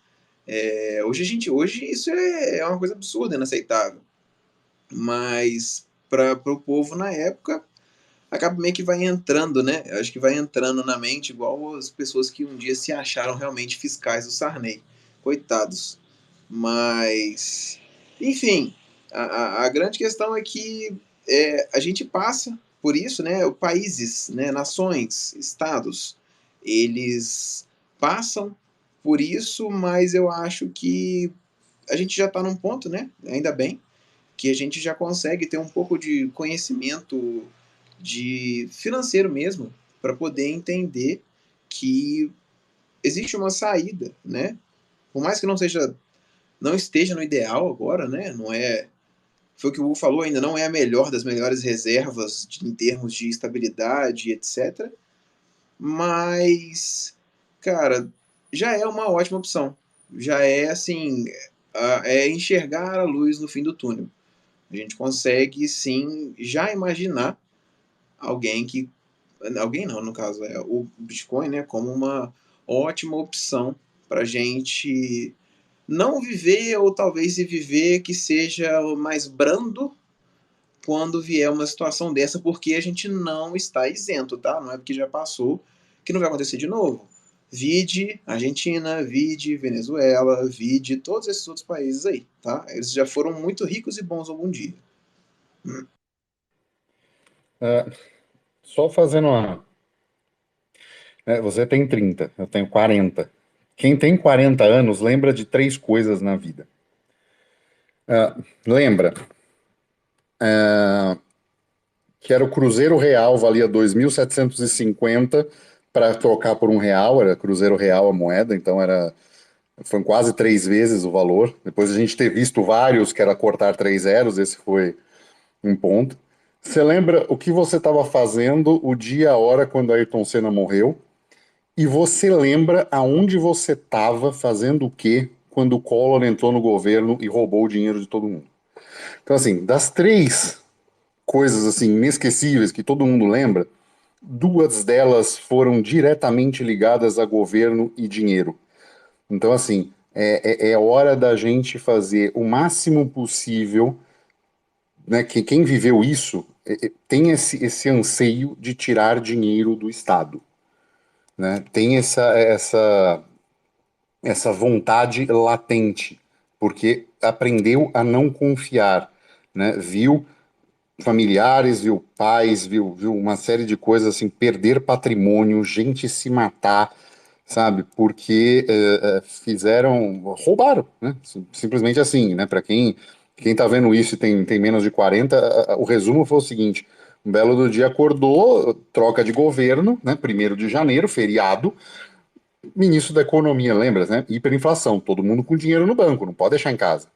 S2: Hoje isso é uma coisa absurda, inaceitável. Mas para o povo na época, acaba meio que vai entrando, né? Eu acho que vai entrando na mente, igual as pessoas que um dia se acharam realmente fiscais do Sarney. Coitados. Mas, enfim, a grande questão é que a gente passa por isso, né? Países, né? Nações, estados, eles passam por isso, mas eu acho que a gente já está num ponto, né? Ainda bem, que a gente já consegue ter um pouco de conhecimento de financeiro mesmo para poder entender que existe uma saída, né? Por mais que não esteja no ideal agora, né? Não é, foi o que o Hugo falou, ainda não é a melhor das melhores reservas em termos de estabilidade, etc. Mas, cara, já é uma ótima opção. Já é assim, é enxergar a luz no fim do túnel. A gente consegue sim já imaginar alguém que. Alguém não, no caso, é o Bitcoin, né, como uma ótima opção para a gente não viver, ou talvez se viver que seja mais brando quando vier uma situação dessa, porque a gente não está isento, tá? Não é porque já passou que não vai acontecer de novo. Vide Argentina, vide Venezuela, vide todos esses outros países aí, tá? Eles já foram muito ricos e bons algum dia.
S1: É, só fazendo uma. Você tem 30, eu tenho 40. Quem tem 40 anos lembra de três coisas na vida. Lembra que era o Cruzeiro Real, valia 2.750 para trocar por R$ 1, era Cruzeiro Real a moeda, então foi quase três vezes o valor. Depois a gente ter visto vários que era cortar três zeros, esse foi um ponto. Você lembra o que você estava fazendo o dia e a hora quando Ayrton Senna morreu? E você lembra aonde você estava fazendo o quê quando o Collor entrou no governo e roubou o dinheiro de todo mundo? Então, assim, das três coisas assim inesquecíveis que todo mundo lembra, duas delas foram diretamente ligadas a governo e dinheiro. Então, assim, é hora da gente fazer o máximo possível, né? Que quem viveu isso tem esse anseio de tirar dinheiro do Estado, né? Tem essa vontade latente, porque aprendeu a não confiar, né? Viu familiares, viu pais, viu uma série de coisas assim, perder patrimônio, gente se matar, sabe? Porque roubaram, né? Simplesmente assim, né? Para quem tá vendo isso e tem menos de 40, o resumo foi o seguinte: um belo do dia acordou, troca de governo, né? 1º de janeiro, feriado, ministro da Economia, lembra, né? Hiperinflação, todo mundo com dinheiro no banco, não pode deixar em casa.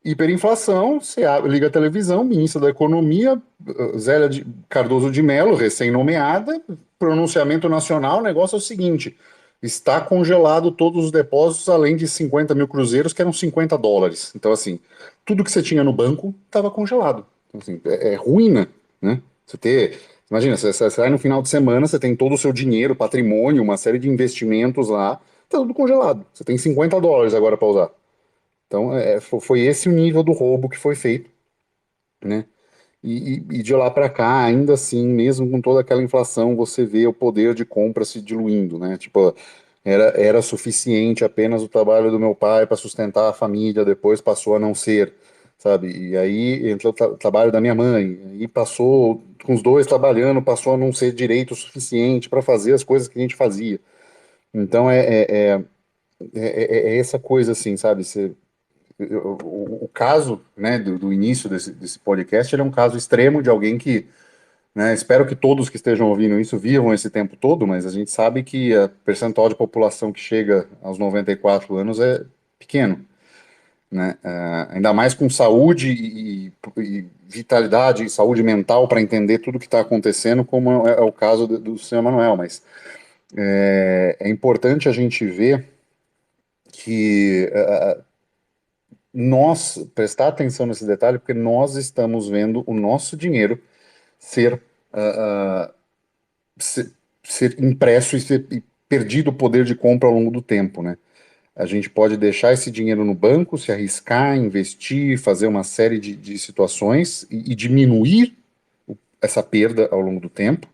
S1: Hiperinflação, você liga a televisão, ministra da Economia, Zélia Cardoso de Mello, recém-nomeada, pronunciamento nacional, o negócio é o seguinte: está congelado todos os depósitos, além de 50 mil cruzeiros, que eram US$ 50. Então, assim, tudo que você tinha no banco estava congelado. Então, assim, é ruína, né? Imagina, você sai no final de semana, você tem todo o seu dinheiro, patrimônio, uma série de investimentos lá, tá tudo congelado. Você tem US$ 50 agora para usar. Então, foi esse o nível do roubo que foi feito, né? E de lá para cá, ainda assim, mesmo com toda aquela inflação, você vê o poder de compra se diluindo, né? Tipo, era suficiente apenas o trabalho do meu pai para sustentar a família, depois passou a não ser, sabe? E aí entrou o trabalho da minha mãe, e passou, com os dois trabalhando, passou a não ser direito suficiente para fazer as coisas que a gente fazia. Então, é essa coisa, assim, sabe? O caso, né, do início desse podcast, ele é um caso extremo de alguém que, né, espero que todos que estejam ouvindo isso vivam esse tempo todo, mas a gente sabe que a percentual de população que chega aos 94 anos é pequeno. né? Ainda mais com saúde e vitalidade e saúde mental para entender tudo que está acontecendo, como é o caso do senhor Manuel. Mas é importante a gente ver que nós prestar atenção nesse detalhe, porque nós estamos vendo o nosso dinheiro ser, uh, uh, ser, ser impresso e perdido o poder de compra ao longo do tempo, né? A gente pode deixar esse dinheiro no banco, se arriscar, investir, fazer uma série de situações e diminuir essa perda ao longo do tempo,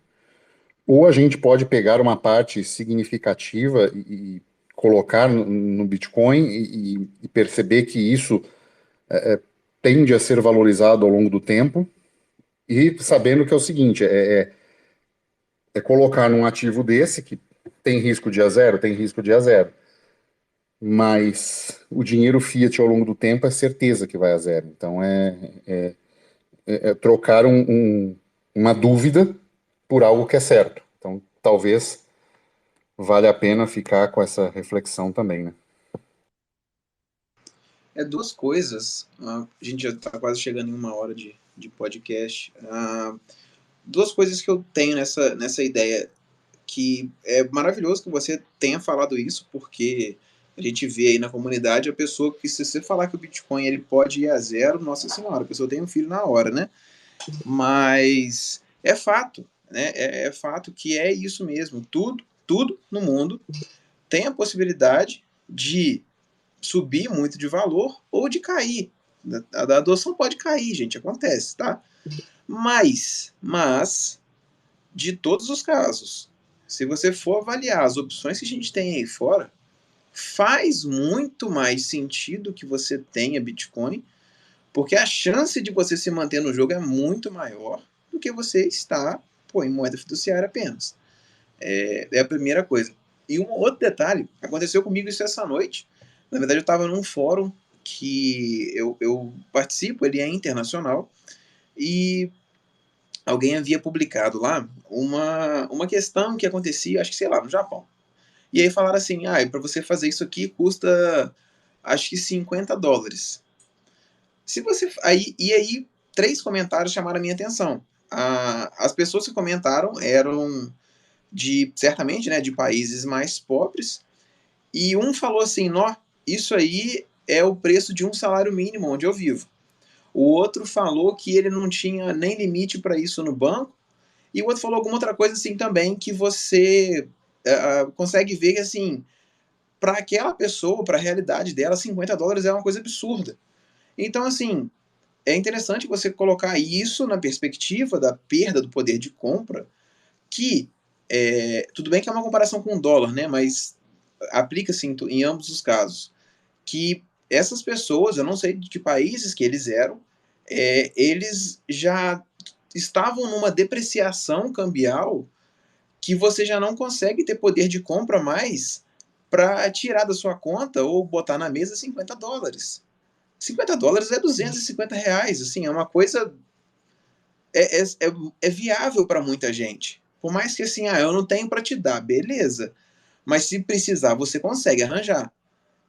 S1: ou a gente pode pegar uma parte significativa e colocar no Bitcoin e perceber que isso tende a ser valorizado ao longo do tempo e sabendo que é o seguinte, é colocar num ativo desse que tem risco de a zero, tem risco de a zero, mas o dinheiro fiat ao longo do tempo é certeza que vai a zero. Então é trocar uma dúvida por algo que é certo. Então talvez valha a pena ficar com essa reflexão também, né?
S2: Duas coisas. A gente já está quase chegando em 1 hora de podcast. Duas coisas que eu tenho nessa ideia, que é maravilhoso que você tenha falado isso, porque a gente vê aí na comunidade a pessoa que, se você falar que o Bitcoin ele pode ir a zero, nossa senhora, a pessoa tem um filho na hora, né? Mas é fato, né? É fato que é isso mesmo. Tudo no mundo tem a possibilidade de subir muito de valor ou de cair. A adoção pode cair, gente, acontece, tá? Mas de todos os casos, se você for avaliar as opções que a gente tem aí fora, faz muito mais sentido que você tenha Bitcoin, porque a chance de você se manter no jogo é muito maior do que você estar em moeda fiduciária apenas. É a primeira coisa. E um outro detalhe, aconteceu comigo isso essa noite. Na verdade, eu estava num fórum que eu participo, ele é internacional, e alguém havia publicado lá uma questão que acontecia, acho que sei lá, no Japão. E aí falaram assim, para você fazer isso aqui custa, acho que US$ 50. Se você aí 3 comentários chamaram a minha atenção. As pessoas que comentaram eram certamente, né, de países mais pobres, e um falou assim, nó, isso aí é o preço de um salário mínimo onde eu vivo. O outro falou que ele não tinha nem limite para isso no banco, e o outro falou alguma outra coisa assim também, que você consegue ver que, assim, para aquela pessoa, para a realidade dela, US$ 50 é uma coisa absurda. Então, assim, é interessante você colocar isso na perspectiva da perda do poder de compra, que tudo bem que é uma comparação com o dólar, né? Mas aplica-se em ambos os casos. Que essas pessoas, eu não sei de que países que eles eram, eles já estavam numa depreciação cambial que você já não consegue ter poder de compra mais para tirar da sua conta ou botar na mesa US$ 50. US$ 50 é R$ 250, assim, é uma coisa é, é, é viável para muita gente. Por mais que assim, eu não tenho para te dar, beleza. Mas se precisar, você consegue arranjar.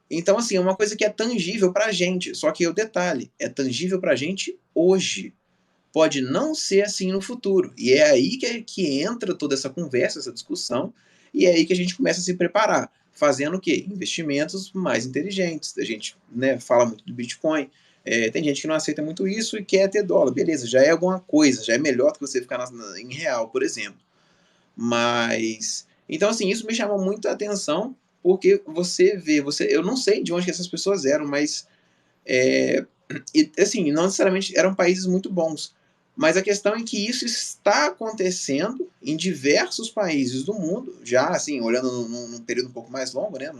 S2: Então, assim, é uma coisa que é tangível para a gente. Só que o detalhe, é tangível para a gente hoje. Pode não ser assim no futuro. E é aí que entra toda essa conversa, essa discussão, e é aí que a gente começa a se preparar. Fazendo o quê? Investimentos mais inteligentes. A gente, né, fala muito do Bitcoin. Tem gente que não aceita muito isso e quer ter dólar. Beleza, já é alguma coisa, já é melhor do que você ficar em real, por exemplo. Mas. Então, assim, isso me chama muito a atenção, porque você vê, eu não sei de onde que essas pessoas eram, mas assim, não necessariamente eram países muito bons. Mas a questão é que isso está acontecendo em diversos países do mundo, já assim, olhando num período um pouco mais longo, né?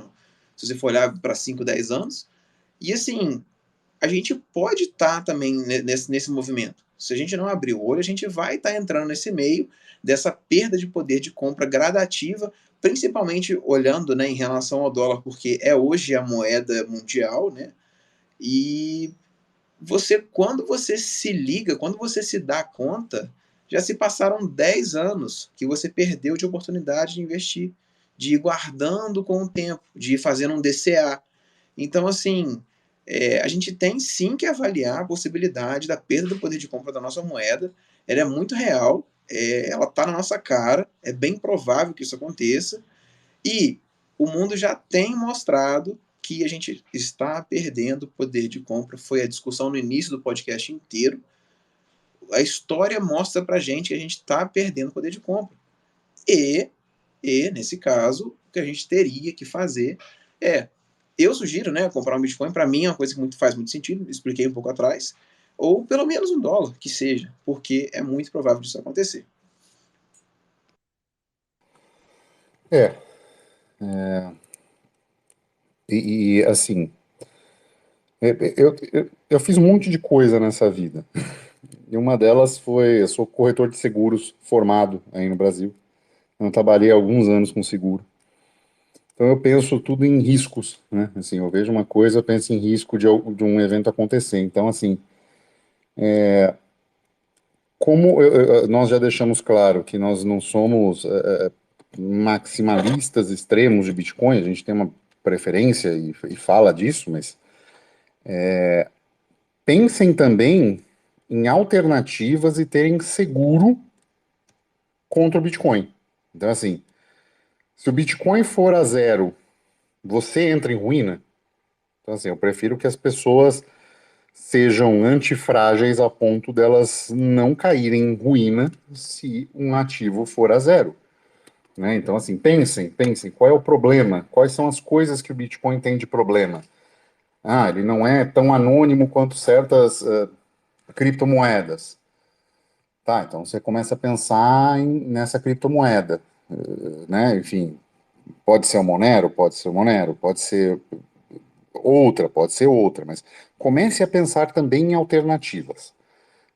S2: Se você for olhar para 5, 10 anos. E assim, a gente pode estar também nesse movimento. Se a gente não abrir o olho, a gente vai estar entrando nesse meio dessa perda de poder de compra gradativa, principalmente olhando, né, em relação ao dólar, porque é hoje a moeda mundial, né? E quando você se liga, quando você se dá conta, já se passaram 10 anos que você perdeu de oportunidade de investir, de ir guardando com o tempo, de ir fazendo um DCA. Então, assim, a gente tem sim que avaliar a possibilidade da perda do poder de compra da nossa moeda. Ela é muito real, ela está na nossa cara, é bem provável que isso aconteça, e o mundo já tem mostrado que a gente está perdendo poder de compra. Foi a discussão no início do podcast inteiro. A história mostra pra gente que a gente está perdendo poder de compra. Nesse caso, o que a gente teria que fazer é, eu sugiro, né, comprar um Bitcoin, para mim é uma coisa que faz muito sentido, expliquei um pouco atrás, ou pelo menos um dólar, que seja, porque é muito provável disso acontecer.
S1: É, assim, eu fiz um monte de coisa nessa vida. E uma delas foi, eu sou corretor de seguros formado aí no Brasil. Eu trabalhei alguns anos com seguro. Então eu penso tudo em riscos, né? Assim, eu vejo uma coisa, eu penso em risco de um evento acontecer. Então, assim, como nós já deixamos claro que nós não somos maximalistas extremos de Bitcoin, a gente tem uma preferência e fala disso, mas pensem também em alternativas e terem seguro contra o Bitcoin. Então, assim, se o Bitcoin for a zero, você entra em ruína. Então, assim, eu prefiro que as pessoas sejam antifrágeis a ponto delas não caírem em ruína se um ativo for a zero. Né? Então, assim, pensem, qual é o problema? Quais são as coisas que o Bitcoin tem de problema? Ah, ele não é tão anônimo quanto certas criptomoedas. Tá, então você começa a pensar nessa criptomoeda, né? Enfim, pode ser o Monero, pode ser outra, mas comece a pensar também em alternativas,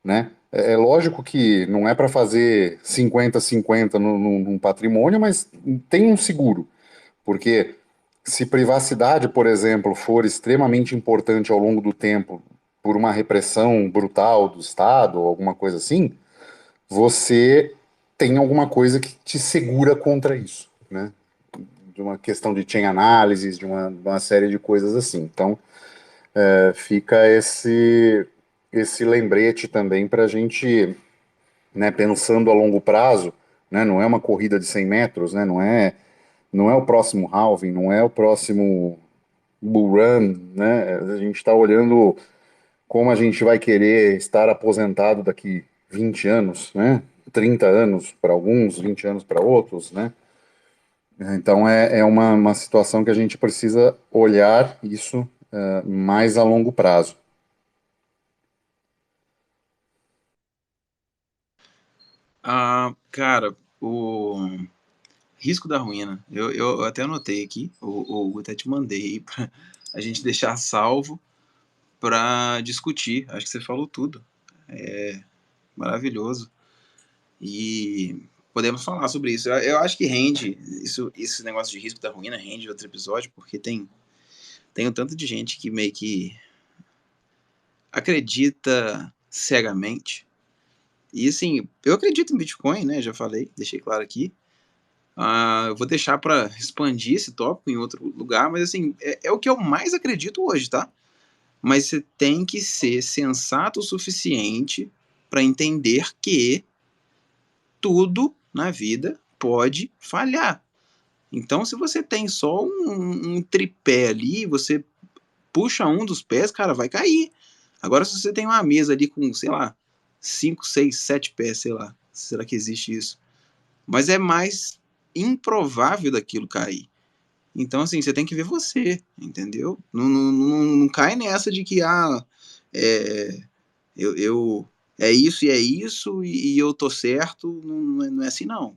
S1: né? É lógico que não é para fazer 50-50 num patrimônio, mas tem um seguro, porque se privacidade, por exemplo, for extremamente importante ao longo do tempo por uma repressão brutal do Estado ou alguma coisa assim, você tem alguma coisa que te segura contra isso, né? De uma questão de chain analysis, de uma série de coisas assim. Então, fica esse lembrete também para a gente, né, pensando a longo prazo, né, não é uma corrida de 100 metros, né, não é o próximo halving, não é o próximo bull run, né, a gente está olhando como a gente vai querer estar aposentado daqui 20 anos, né, 30 anos para alguns, 20 anos para outros, né, então é uma situação que a gente precisa olhar isso mais a longo prazo.
S2: Cara, o risco da ruína, eu até anotei aqui, o até te mandei para a gente deixar salvo para discutir. Acho que você falou tudo. Maravilhoso. E podemos falar sobre isso. Eu acho que rende, esse negócio de risco da ruína rende outro episódio, porque tem um tanto de gente que meio que acredita cegamente. E assim, eu acredito em Bitcoin, né? Já falei, deixei claro aqui. Eu vou deixar para expandir esse tópico em outro lugar, mas assim, é o que eu mais acredito hoje, tá? Mas você tem que ser sensato o suficiente para entender que tudo na vida pode falhar. Então, se você tem só um tripé ali, você puxa um dos pés, cara, vai cair. Agora, se você tem uma mesa ali com, sei lá, 5, 6, 7 pés, sei lá, será que existe isso? Mas é mais improvável daquilo cair. Então, assim, você tem que ver você, entendeu? Não cai nessa de que, é, eu é isso e eu tô certo. Não é assim, não.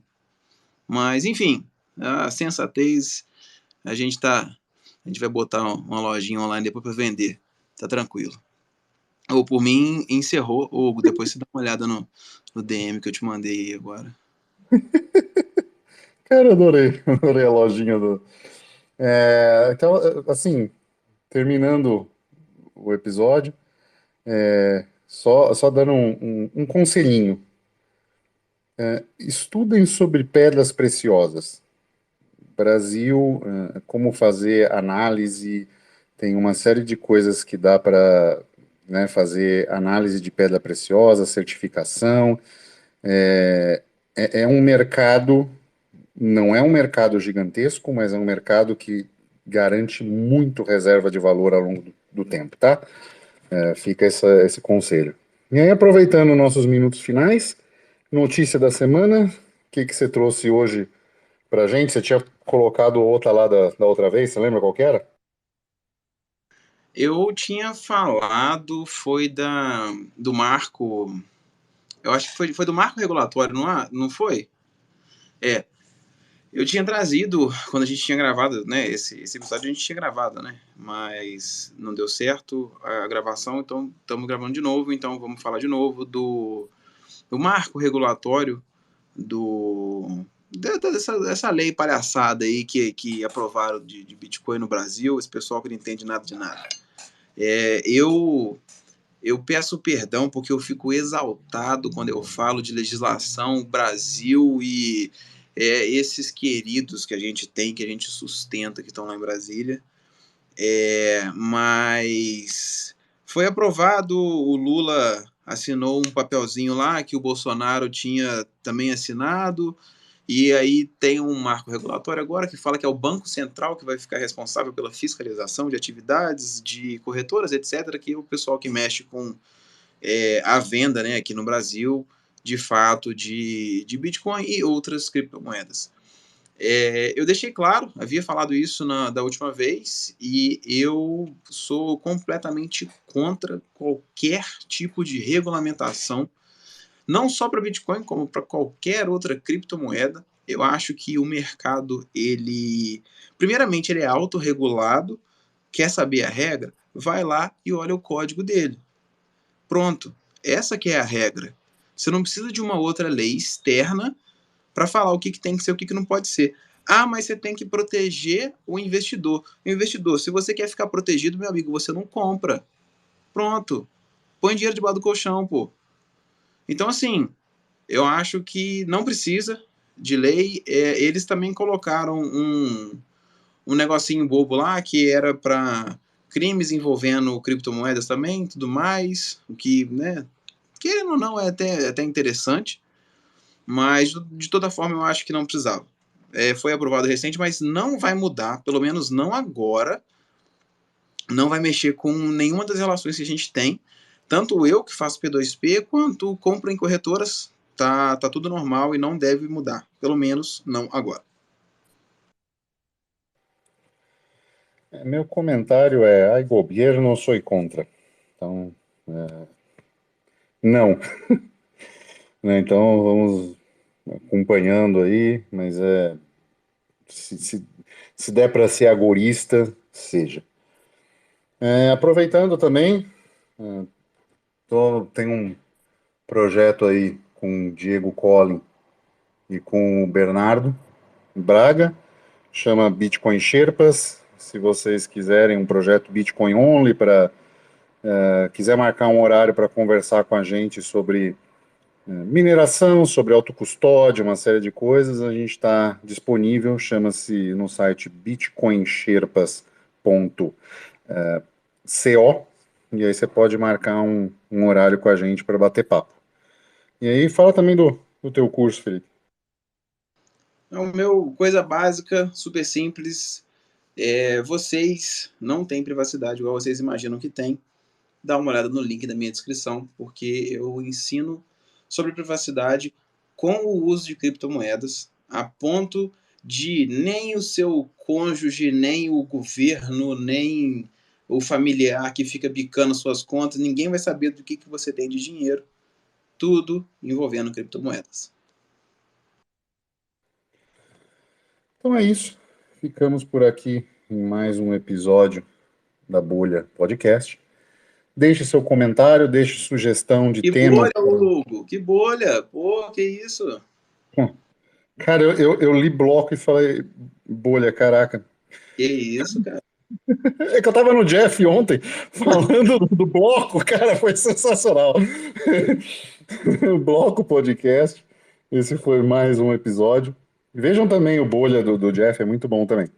S2: Mas, enfim, a sensatez, a gente tá. A gente vai botar uma lojinha online depois para vender. Tá tranquilo. Ou por mim, encerrou. Ou depois você dá uma olhada no DM que eu te mandei agora.
S1: Cara, adorei, adorei a lojinha do. Então, assim, terminando o episódio, só dando um conselhinho. Estudem sobre pedras preciosas. Brasil, como fazer análise tem uma série de coisas que dá para, né, fazer análise de pedra preciosa, certificação. É um mercado, não é um mercado gigantesco, mas é um mercado que garante muito reserva de valor ao longo do tempo, tá? Fica esse conselho. E aí, aproveitando nossos minutos finais, notícia da semana, o que você trouxe hoje pra gente? Você tinha colocado outra lá da outra vez, você lembra qual que era?
S2: Eu tinha falado, foi do marco, eu acho que foi do marco regulatório, não foi? É, eu tinha trazido, quando a gente tinha gravado, né, esse episódio a gente tinha gravado, né, mas não deu certo a gravação, então estamos gravando de novo, então vamos falar de novo do marco regulatório dessa lei palhaçada aí que aprovaram de Bitcoin no Brasil, esse pessoal que não entende nada de nada. Eu peço perdão porque eu fico exaltado quando eu falo de legislação, Brasil e esses queridos que a gente tem, que a gente sustenta, que estão lá em Brasília. Mas foi aprovado, o Lula assinou um papelzinho lá que o Bolsonaro tinha também assinado, e aí tem um marco regulatório agora que fala que é o Banco Central que vai ficar responsável pela fiscalização de atividades de corretoras, etc., que é o pessoal que mexe com a venda, né, aqui no Brasil, de fato, de Bitcoin e outras criptomoedas. Eu deixei claro, havia falado isso da última vez, e eu sou completamente contra qualquer tipo de regulamentação, não só para Bitcoin, como para qualquer outra criptomoeda. Eu acho que o mercado, primeiramente, ele é autorregulado, quer saber a regra? Vai lá e olha o código dele. Pronto, essa que é a regra. Você não precisa de uma outra lei externa para falar o que tem que ser e o que não pode ser. Ah, mas você tem que proteger o investidor. O investidor, se você quer ficar protegido, meu amigo, você não compra. Pronto. Põe dinheiro debaixo do colchão, pô. Então, assim, eu acho que não precisa de lei. Eles também colocaram um negocinho bobo lá que era para crimes envolvendo criptomoedas também, tudo mais, o que, né, querendo ou não, é até interessante, mas de toda forma eu acho que não precisava. Foi aprovado recente, mas não vai mudar, pelo menos não agora, não vai mexer com nenhuma das relações que a gente tem, tanto eu que faço P2P, quanto compra em corretoras, tá tudo normal e não deve mudar, pelo menos não agora.
S1: Meu comentário é, ai, governo, sou contra. Então, não. Né, então, vamos acompanhando aí, mas se, se, se der para ser agorista, seja. Aproveitando também, tem um projeto aí com o Diego Collin e com o Bernardo Braga, chama Bitcoin Sherpas. Se vocês quiserem um projeto Bitcoin Only, para quiser marcar um horário para conversar com a gente sobre mineração, sobre autocustódia, uma série de coisas, a gente está disponível, chama-se no site bitcoinsherpas.co, e aí você pode marcar um horário com a gente para bater papo. E aí fala também do teu curso, Felipe.
S2: O meu, coisa básica, super simples, vocês não têm privacidade igual vocês imaginam que tem. Dá uma olhada no link da minha descrição, porque eu ensino sobre privacidade com o uso de criptomoedas, a ponto de nem o seu cônjuge, nem o governo, nem o familiar que fica bicando suas contas, ninguém vai saber do que você tem de dinheiro. Tudo envolvendo criptomoedas.
S1: Então é isso. Ficamos por aqui em mais um episódio da Bolha Podcast. Deixe seu comentário, deixe sugestão de
S2: Que
S1: tema.
S2: bolha, Hugo! Que bolha! Pô, que isso?
S1: Cara, eu li bloco e falei, bolha, caraca.
S2: Que isso, cara?
S1: É que eu tava no Jeff ontem falando do bloco, cara, foi sensacional. O Bloco Podcast. Esse foi mais um episódio. Vejam também o Bolha do Jeff, é muito bom também.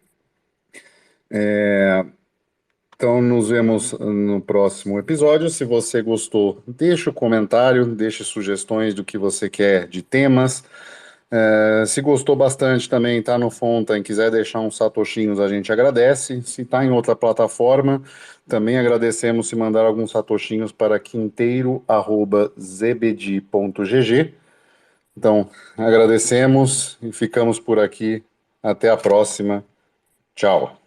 S1: Então, nos vemos no próximo episódio. Se você gostou, deixe o comentário, deixe sugestões do que você quer de temas. Se gostou bastante também, tá no Fonta e quiser deixar uns satoshinhos, a gente agradece. Se está em outra plataforma, também agradecemos se mandar alguns satoshinhos para quinteiro@zbd.gg. Então, agradecemos e ficamos por aqui. Até a próxima. Tchau.